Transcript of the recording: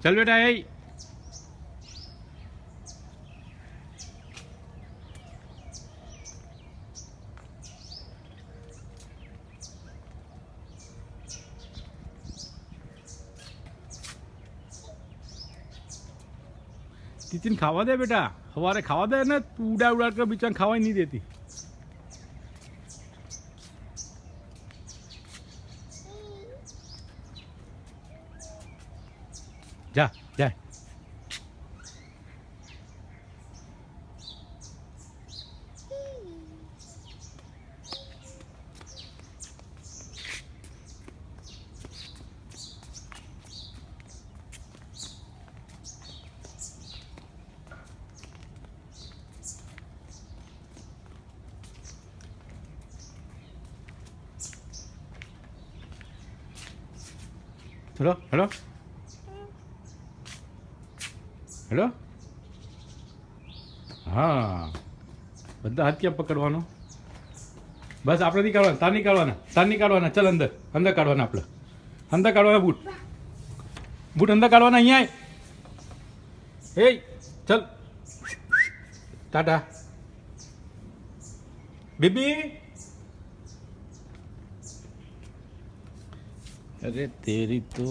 चल बेटा ए टिचिन खावा दे बेटा हमारे खावा दे ना तू उड़ा उड़ा कर बीच में खावा ही नहीं देती जा जा हेलो हेलो हेलो हाँ બધા હાથ ક્યાં પકડવાનો બસ આપણે નહીં કાઢવાના તાર નહીં કાઢવાના ચલ અંદર અંદર કાઢવાના આપણે અંદર કાઢવાના બૂટ અંદર કાઢવાના અહીંયા આય એ ચલ ટાટા બેબી अरे तेरी तो